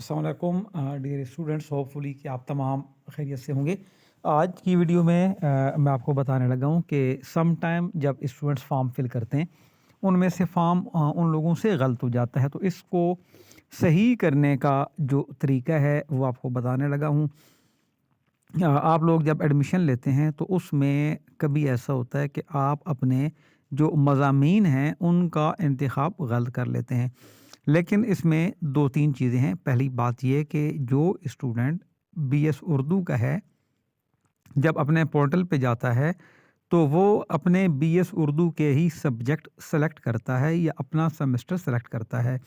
अस्सलाम वालेकुम dear students, hopefully कि आप तमाम खैरियत से होंगे। आज की वीडियो में मैं आपको बताने लगा हूँ कि सम टाइम जब स्टूडेंट्स फॉर्म फिल करते हैं उनमें से फॉर्म उन लोगों से गलत हो जाता है, तो इसको सही करने का जो तरीका है वो आपको बताने लगा हूँ। आप लोग जब एडमिशन लेते हैं तो उसमें कभी ऐसा होता है कि आप अपने जो मज़ामीन हैं उनका इंतखाब गलत कर लेते हैं, लेकिन इसमें 2-3 चीज़ें हैं। पहली बात ये कि जो स्टूडेंट बीएस उर्दू का है, जब अपने पोर्टल पे जाता है तो वो अपने बीएस उर्दू के ही सब्जेक्ट सेलेक्ट करता है या अपना सेमेस्टर सेलेक्ट करता है।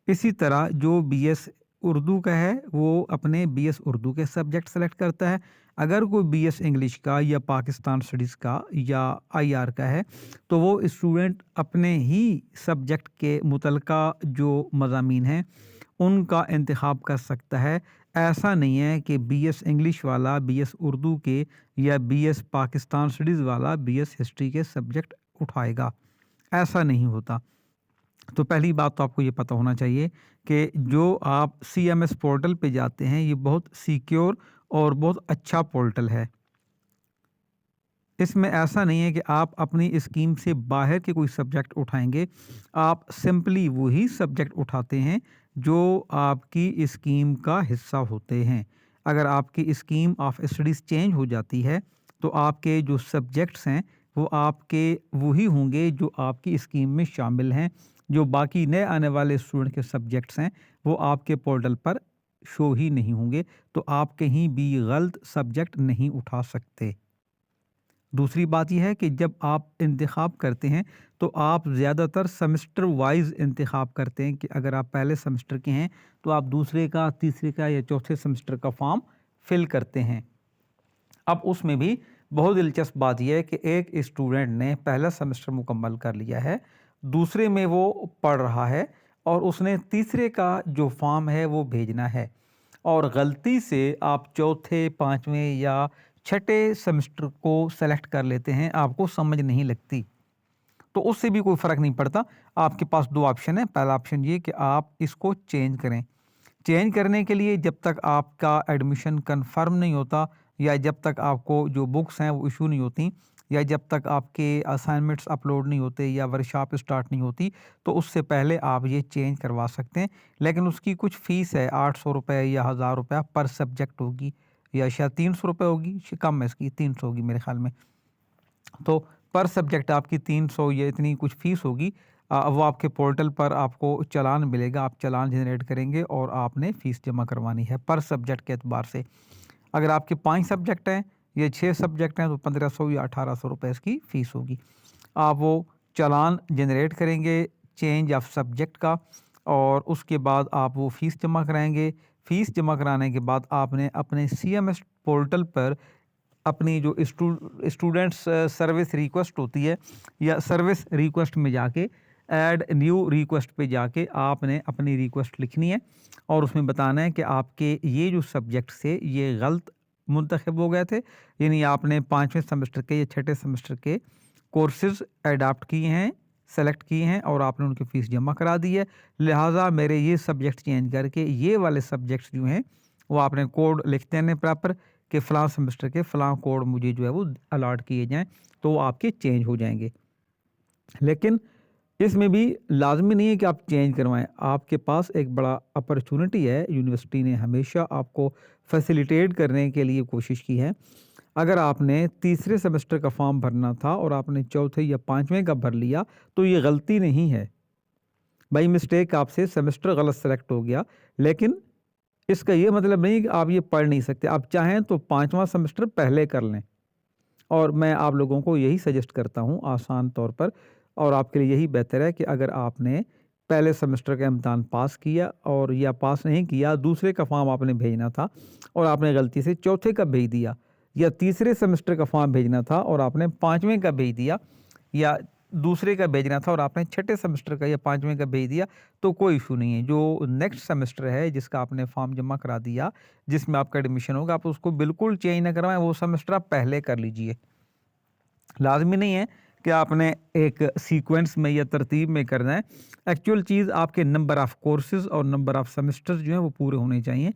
इसी तरह जो बीएस उर्दू का है वो अपने बीएस उर्दू के सब्जेक्ट सेलेक्ट करता है। अगर कोई बीएस इंग्लिश का या पाकिस्तान स्टडीज़ का या आईआर का है तो वो स्टूडेंट अपने ही सब्जेक्ट के मुतलका जो मज़ामीन हैं उनका इंतखाब कर सकता है। ऐसा नहीं है कि बीएस इंग्लिश वाला बीएस उर्दू के या बीएस पाकिस्तान स्टडीज़ वाला बीएस हिस्ट्री के सब्जेक्ट उठाएगा, ऐसा नहीं होता। तो पहली बात तो आपको ये पता होना चाहिए कि जो आप सीएमएस पोर्टल पे जाते हैं ये बहुत सिक्योर और बहुत अच्छा पोर्टल है। इसमें ऐसा नहीं है कि आप अपनी स्कीम से बाहर के कोई सब्जेक्ट उठाएंगे, आप सिंपली वही सब्जेक्ट उठाते हैं जो आपकी स्कीम का हिस्सा होते हैं। अगर आपकी स्कीम ऑफ स्टडीज़ चेंज हो जाती है तो आपके जो सब्जेक्ट्स हैं वो आपके वही होंगे जो आपकी स्कीम में शामिल हैं। जो बाकी नए आने वाले स्टूडेंट के सब्जेक्ट्स हैं वो आपके पोर्टल पर शो ही नहीं होंगे, तो आप कहीं भी गलत सब्जेक्ट नहीं उठा सकते। दूसरी बात यह है कि जब आप इंतखाब करते हैं तो आप ज़्यादातर सेमेस्टर वाइज़ इंतखाब करते हैं कि अगर आप पहले सेमेस्टर के हैं तो आप दूसरे का, तीसरे का या चौथे सेमेस्टर का फॉर्म फिल करते हैं। अब उसमें भी बहुत दिलचस्प बात यह है कि एक स्टूडेंट ने पहला सेमेस्टर मुकम्मल कर लिया है, दूसरे में वो पढ़ रहा है और उसने तीसरे का जो फॉर्म है वो भेजना है और गलती से आप चौथे, पाँचवें या छठे सेमेस्टर को सेलेक्ट कर लेते हैं, आपको समझ नहीं लगती, तो उससे भी कोई फ़र्क नहीं पड़ता। आपके पास 2 ऑप्शन है। पहला ऑप्शन ये कि आप इसको चेंज करें। चेंज करने के लिए जब तक आपका एडमिशन कंफर्म नहीं होता या जब तक आपको जो बुक्स हैं वो इशू नहीं होती या जब तक आपके असाइनमेंट्स अपलोड नहीं होते या वर्कशॉप स्टार्ट नहीं होती, तो उससे पहले आप ये चेंज करवा सकते हैं। लेकिन उसकी कुछ फ़ीस है, 800 रुपये या 1000 रुपया पर सब्जेक्ट होगी या शायद 300 रुपये होगी, कम है इसकी, 300 होगी मेरे ख़्याल में। तो पर सब्जेक्ट आपकी 300 या इतनी कुछ फ़ीस होगी। वो आपके पोर्टल पर आपको चालान मिलेगा, आप चालान जनरेट करेंगे और आपने फ़ीस जमा करवानी है पर सब्जेक्ट के एतबार से। अगर आपके 5 सब्जेक्ट हैं या 6 सब्जेक्ट हैं तो 1500 या 1800 रुपये इसकी फ़ीस होगी। आप वो चालान जनरेट करेंगे चेंज ऑफ सब्जेक्ट का और उसके बाद आप वो फ़ीस जमा कराएँगे। फ़ीस जमा कराने के बाद आपने अपने सीएमएस पोर्टल पर अपनी जो स्टूडेंट्स सर्विस रिक्वेस्ट होती है या सर्विस रिक्वेस्ट में जाके ऐड न्यू रिक्वेस्ट पे जाके आपने अपनी रिक्वेस्ट लिखनी है और उसमें बताना है कि आपके ये जो सब्जेक्ट से ये गलत मुंतखब हो गए थे, यानी आपने 5वें सेमेस्टर के या छठे सेमेस्टर के कोर्सेज अडाप्ट किए हैं, सेलेक्ट किए हैं और आपने उनकी फ़ीस जमा करा दी है। लिहाजा मेरे ये सब्जेक्ट चेंज करके ये वाले सब्जेक्ट्स जो हैं वो आपने कोड लिख देने प्रॉपर कि फ़लाँ सेमेस्टर के फ़लाँ कोड मुझे जो है वो अलॉट किए जाएँ, तो वो आपके चेंज हो जाएंगे। लेकिन इसमें भी लाज़मी नहीं है कि आप चेंज करवाएं। आपके पास एक बड़ा अपॉर्चुनिटी है, यूनिवर्सिटी ने हमेशा आपको फैसिलिटेट करने के लिए कोशिश की है। अगर आपने तीसरे सेमेस्टर का फॉर्म भरना था और आपने चौथे या पाँचवें का भर लिया तो ये गलती नहीं है, बाई मिस्टेक आपसे सेमेस्टर गलत सेलेक्ट हो गया, लेकिन इसका ये मतलब नहीं कि आप ये पढ़ नहीं सकते। आप चाहें तो 5वां सेमेस्टर पहले कर लें और मैं आप लोगों को यही सजेस्ट करता हूँ आसान तौर पर, और आपके लिए यही बेहतर है कि अगर आपने पहले सेमेस्टर का इम्तिहान पास किया और या पास नहीं किया, दूसरे का फॉर्म आपने भेजना था और आपने गलती से चौथे का भेज दिया, या तीसरे सेमेस्टर का फॉर्म भेजना था और आपने 5वें का भेज दिया, या दूसरे का भेजना था और आपने छठे सेमेस्टर का या 5वें का भेज दिया, तो कोई इशू नहीं है। जो नेक्स्ट सेमेस्टर है जिसका आपने फॉर्म जमा करा दिया, जिसमें आपका एडमिशन होगा, आप उसको बिल्कुल चेंज ना करवाएं, वो सेमेस्टर आप पहले कर लीजिए। लाज़मी नहीं है کہ آپ نے ایک سیکوینس میں یا ترتیب میں کرنا ہے. ایکچوئل چیز آپ کے نمبر آف کورسز اور نمبر آف سیمسٹرز جو ہیں وہ پورے ہونے چاہیے.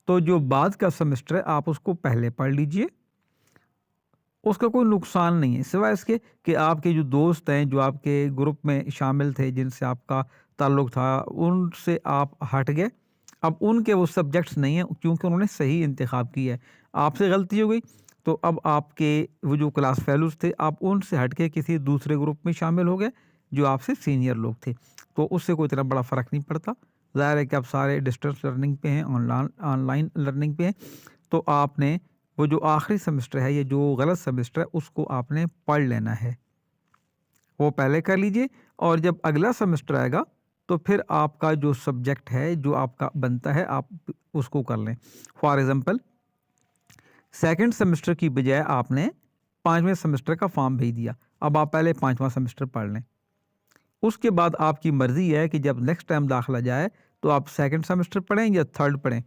تو جو بعد کا سیمسٹر ہے آپ اس کو پہلے پڑھ لیجئے, اس کا کوئی نقصان نہیں ہے سوائے اس کے کہ آپ کے جو دوست ہیں جو آپ کے گروپ میں شامل تھے جن سے آپ کا تعلق تھا ان سے آپ ہٹ گئے, اب ان کے وہ سبجیکٹس نہیں ہیں کیونکہ انہوں نے صحیح انتخاب کیا ہے, آپ سے غلطی ہو گئی تو اب آپ کے وہ جو کلاس فیلوز تھے آپ ان سے ہٹ کے کسی دوسرے گروپ میں شامل ہو گئے جو آپ سے سینئر لوگ تھے, تو اس سے کوئی اتنا بڑا فرق نہیں پڑتا. ظاہر ہے کہ آپ سارے ڈسٹینس لرننگ پہ ہیں, آن لائن لرننگ پہ ہیں, تو آپ نے وہ جو آخری سیمسٹر ہے یا جو غلط سیمسٹر ہے اس کو آپ نے پڑھ لینا ہے, وہ پہلے کر لیجئے. اور جب اگلا سیمسٹر آئے گا تو پھر آپ کا جو سبجیکٹ ہے جو آپ کا بنتا ہے آپ اس کو کر لیں. فار ایگزامپل سیکنڈ سیمسٹر کی بجائے آپ نے 5ویں سیمسٹر کا فارم بھیج دیا, اب آپ پہلے 5واں سیمسٹر پڑھ لیں. اس کے بعد آپ کی مرضی ہے کہ جب نیکسٹ ٹائم داخلہ جائے تو آپ سیکنڈ سیمسٹر پڑھیں یا تھرڈ پڑھیں.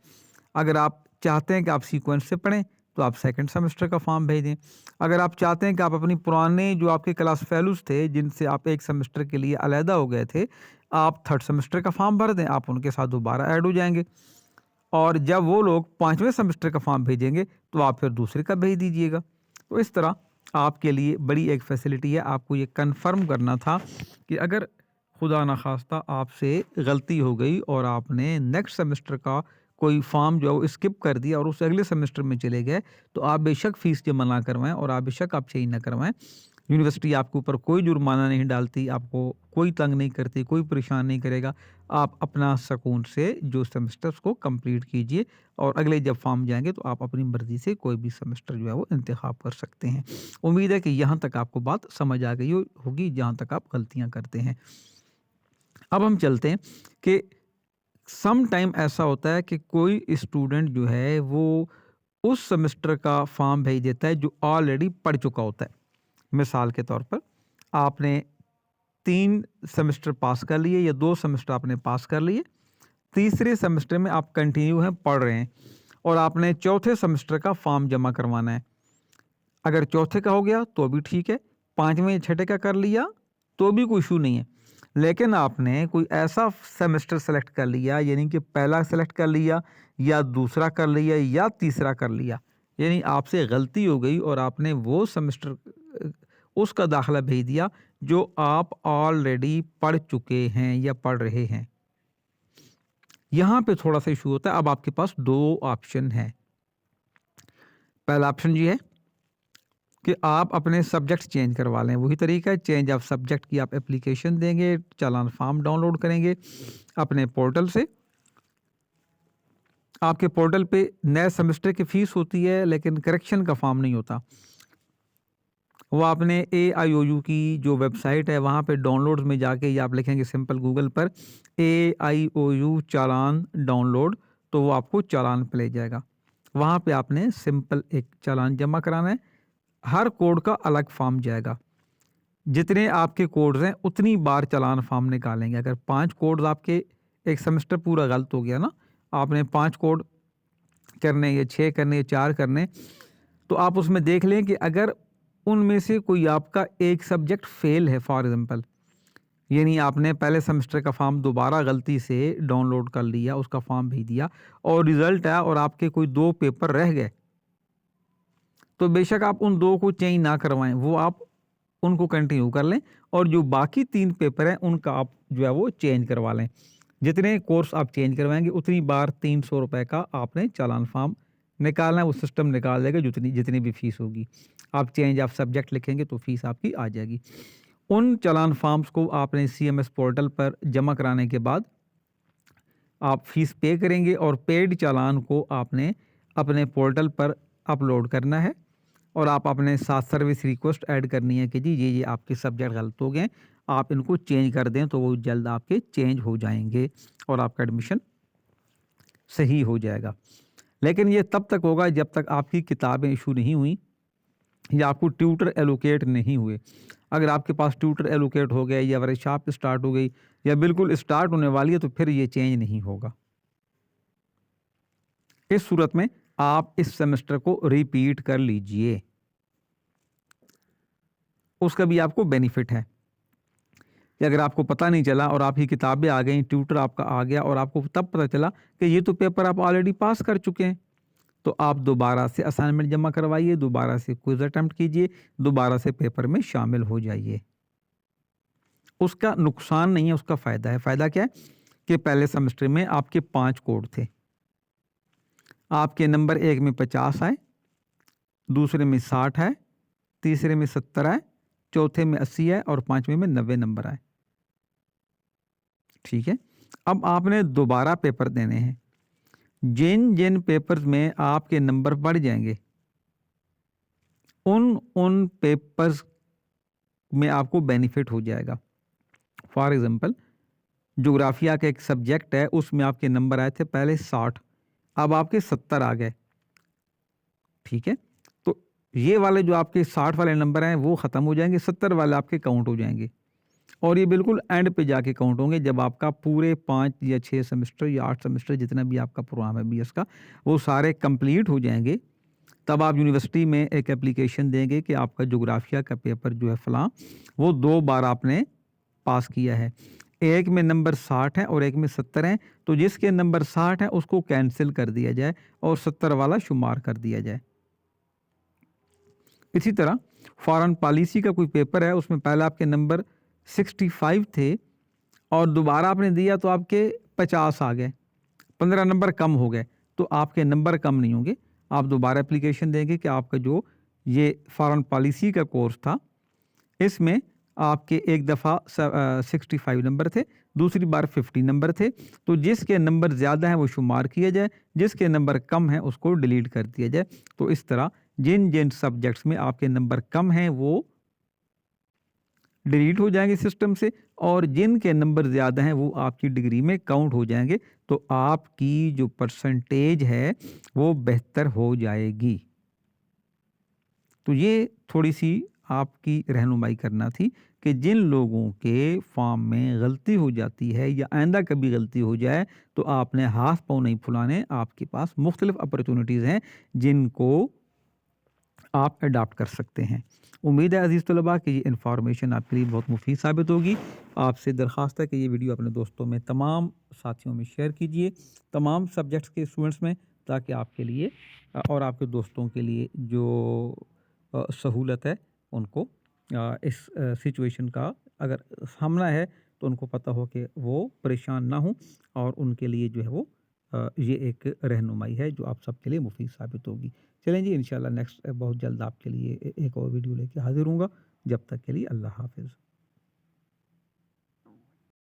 اگر آپ چاہتے ہیں کہ آپ سیکوینس سے پڑھیں تو آپ سیکنڈ سیمسٹر کا فارم بھیج دیں. اگر آپ چاہتے ہیں کہ آپ اپنی پرانے جو آپ کے کلاس فیلوز تھے جن سے آپ ایک سیمسٹر کے لیے علیحدہ ہو گئے تھے آپ تھرڈ سیمسٹر کا فارم بھر دیں, آپ ان کے ساتھ دوبارہ ایڈ ہو جائیں گے. اور جب وہ لوگ 5ویں سیمسٹر کا فارم بھیجیں گے تو آپ پھر دوسرے کا بھیج دیجیے گا. تو اس طرح آپ کے لیے بڑی ایک فیسلٹی ہے. آپ کو یہ کنفرم کرنا تھا کہ اگر خدا نخواستہ آپ سے غلطی ہو گئی اور آپ نے نیکسٹ سیمسٹر کا کوئی فارم جو ہے وہ اسکپ کر دیا اور اس اگلے سیمسٹر میں چلے گئے تو آپ بے شک فیس جمع نہ کروائیں اور آپ بے شک آپ چینج نہ کروائیں. یونیورسٹی آپ کے اوپر کوئی جرمانہ نہیں ڈالتی, آپ کو کوئی تنگ نہیں کرتی, کوئی پریشان نہیں کرے گا. آپ اپنا سکون سے جو سیمسٹرز کو کمپلیٹ کیجئے اور اگلے جب فارم جائیں گے تو آپ اپنی مرضی سے کوئی بھی سیمسٹر جو ہے وہ انتخاب کر سکتے ہیں. امید ہے کہ یہاں تک آپ کو بات سمجھ آ گئی ہوگی جہاں تک آپ غلطیاں کرتے ہیں. اب ہم چلتے ہیں کہ سم ٹائم ایسا ہوتا ہے کہ کوئی اسٹوڈنٹ جو ہے وہ اس سیمسٹر کا فارم بھیج دیتا ہے جو آلریڈی پڑھ چکا ہوتا ہے. مثال کے طور پر آپ نے 3 سیمسٹر پاس کر لیے یا 2 سیمسٹر آپ نے پاس کر لیے, تیسرے سیمسٹر میں آپ کنٹینیو ہیں پڑھ رہے ہیں اور آپ نے چوتھے سیمسٹر کا فارم جمع کروانا ہے. اگر چوتھے کا ہو گیا تو بھی ٹھیک ہے, 5ویں چھٹے کا کر لیا تو بھی کوئی ایشو نہیں ہے. لیکن آپ نے کوئی ایسا سیمسٹر سلیکٹ کر لیا یعنی کہ پہلا سلیکٹ کر لیا یا دوسرا کر لیا یا تیسرا کر لیا, یعنی آپ سے غلطی ہو گئی اور آپ نے وہ سیمسٹر اس کا داخلہ بھیج دیا جو آپ آلریڈی پڑھ چکے ہیں یا پڑھ رہے ہیں. یہاں پہ تھوڑا سا ایشو ہوتا ہے. اب آپ کے پاس 2 آپشن ہیں. پہلا آپشن یہ ہے کہ آپ اپنے سبجیکٹ چینج کروا لیں. وہی طریقہ ہے, چینج آف سبجیکٹ کی آپ اپلیکیشن دیں گے, چالان فارم ڈاؤن لوڈ کریں گے اپنے پورٹل سے. آپ کے پورٹل پہ نئے سیمسٹر کی فیس ہوتی ہے لیکن کریکشن کا فارم نہیں ہوتا. وہ آپ نے AIOU کی جو ویب سائٹ ہے وہاں پہ ڈاؤن لوڈ میں جا کے یا آپ لکھیں گے سمپل گوگل پر AIOU چالان ڈاؤن لوڈ تو وہ آپ کو چالان پہ لے جائے گا. وہاں پہ آپ نے سمپل ایک چالان جمع کرانا ہے. ہر کوڈ کا الگ فارم جائے گا. جتنے آپ کے کوڈز ہیں اتنی بار چالان فارم نکالیں گے. اگر 5 کوڈز آپ کے ایک سیمسٹر پورا غلط ہو گیا نا, آپ نے 5 کوڈ کرنے یا 6 کرنے یا 4 کرنے, تو آپ اس میں دیکھ لیں کہ اگر ان میں سے کوئی آپ کا ایک سبجیکٹ فیل ہے فار ایگزامپل, یعنی آپ نے پہلے سیمسٹر کا فارم دوبارہ غلطی سے ڈاؤن لوڈ کر لیا, اس کا فارم بھیج دیا اور رزلٹ آیا اور آپ کے کوئی 2 پیپر رہ گئے, تو بے شک آپ ان 2 کو چینج نہ کروائیں, وہ آپ ان کو کنٹینیو کر لیں اور جو باقی 3 پیپر ہیں ان کا آپ جو ہے وہ چینج کروا لیں. جتنے کورس آپ چینج کروائیں گے اتنی بار 300 روپے کا آپ نے چالان فارم نکالنا ہے. وہ سسٹم نکال دے گا جتنی بھی فیس ہوگی. آپ چینج آف سبجیکٹ لکھیں گے تو فیس آپ کی آ جائے گی. ان چالان فارمز کو آپ نے CMS پورٹل پر جمع کرانے کے بعد آپ فیس پے کریں گے اور پیڈ چالان کو آپ نے اپنے پورٹل پر اپلوڈ کرنا ہے اور آپ اپنے ساتھ سروس ریکویسٹ ایڈ کرنی ہے کہ جی یہ آپ کے سبجیکٹ غلط ہو گئے, آپ ان کو چینج کر دیں, تو وہ جلد آپ کے چینج ہو جائیں گے اور آپ کا ایڈمیشن صحیح ہو جائے گا. لیکن یہ تب تک ہوگا جب تک آپ کی کتابیں ایشو نہیں ہوئیں یا آپ کو ٹیوٹر ایلوکیٹ نہیں ہوئے. اگر آپ کے پاس ٹیوٹر ایلوکیٹ ہو گئے یا ورکشاپ اسٹارٹ ہو گئی یا بالکل اسٹارٹ ہونے والی ہے تو پھر یہ چینج نہیں ہوگا. اس صورت میں آپ اس سیمسٹر کو ریپیٹ کر لیجئے. उसका भी आपको बेनिफिट है कि अगर आपको पता नहीं चला और आपकी किताबें आ गई, ट्यूटर आपका आ गया और आपको तब पता चला कि ये तो पेपर आप ऑलरेडी पास कर चुके हैं, तो आप दोबारा से असाइनमेंट जमा करवाइए, दोबारा से क्विज अटेम्प्ट कीजिए, दोबारा से पेपर में शामिल हो जाइए। उसका नुकसान नहीं है, उसका फ़ायदा है। फ़ायदा क्या है कि पहले सेमेस्टर में आपके 5 कोड थे, आपके नंबर एक में 50 आए, दूसरे में 60 आए, तीसरे में 70 आए, चौथे में 80 आए और पांचवें में 90 नंबर आए। ठीक है, अब आपने दोबारा पेपर देने हैं। जिन जिन पेपर्स में आपके नंबर बढ़ जाएंगे उन पेपर्स में आपको बेनिफिट हो जाएगा। फॉर एग्जांपल, ज्योग्राफिया का एक सब्जेक्ट है, उसमें आपके नंबर आए थे पहले 60, अब आपके 70 आ गए। ठीक है, तो ये वाले जो आपके 60 वाले नंबर हैं वो ख़त्म हो जाएंगे, 70 वाले आपके काउंट हो जाएंगे और ये बिल्कुल एंड पे जाके काउंट होंगे जब आपका पूरे 5 या 6 सेमेस्टर या 8 सेमेस्टर जितना भी आपका प्रोग्राम है बीएस का, वो सारे कंप्लीट हो जाएंगे। तब आप यूनिवर्सिटी में एक एप्लीकेशन देंगे कि आपका ज्योग्राफिया का पेपर जो है फ़लाँ, वो 2 बार आपने पास किया है। एक में नंबर 60 है और एक में 70 हैं, तो जिसके नंबर 60 हैं उसको कैंसिल कर दिया जाए और 70 वाला शुमार कर दिया जाए। इसी तरह फॉरेन पॉलिसी का कोई पेपर है, उसमें पहले आपके नंबर 65 थे और दोबारा आपने दिया तो आपके 50 आ गए, 15 नंबर कम हो गए, तो आपके नंबर कम नहीं होंगे। आप दोबारा एप्लीकेशन देंगे कि आपका जो ये फॉरेन पॉलिसी का कोर्स था, इसमें आपके एक दफ़ा 65 नंबर थे, दूसरी बार 50 नंबर थे, तो जिसके नंबर ज़्यादा हैं वो शुमार किया जाए, जिसके नंबर कम हैं उसको डिलीट कर दिया जाए। तो इस तरह जिन जिन सब्जेक्ट्स में आपके नंबर कम हैं वो डिलीट हो जाएंगे सिस्टम से और जिनके नंबर ज़्यादा हैं वो आपकी डिग्री में काउंट हो जाएंगे, तो आपकी जो परसेंटेज है वो बेहतर हो जाएगी। तो ये थोड़ी सी आपकी रहनुमाई करना थी कि जिन लोगों के फॉर्म में गलती हो जाती है या आइंदा कभी गलती हो जाए तो आपने हाथ पाँव नहीं फुलाने, आपके पास मुख्तलिफ अपॉर्चुनिटीज़ हैं जिनको आप अडॉप्ट कर सकते हैं। उम्मीद है अज़ीज़ तलबा कि ये इन्फॉर्मेशन आपके लिए बहुत मुफीद साबित होगी। आपसे दरख्वास्त है कि ये वीडियो अपने दोस्तों में, तमाम साथियों में शेयर कीजिए, तमाम सब्जेक्ट्स के स्टूडेंट्स में, ताकि आपके लिए और आपके दोस्तों के लिए जो सहूलत है उनको इस सिचुएशन का अगर सामना है तो उनको पता हो कि वो परेशान ना हों और उनके लिए जो है वो ये एक रहनुमाई है जो आप सबके लिए मुफीद साबित होगी। चलें जी, इंशाल्लाह नेक्स्ट बहुत जल्द आपके लिए एक और वीडियो लेके हाजिर हूँगा। जब तक के लिए अल्लाह हाफ़िज़।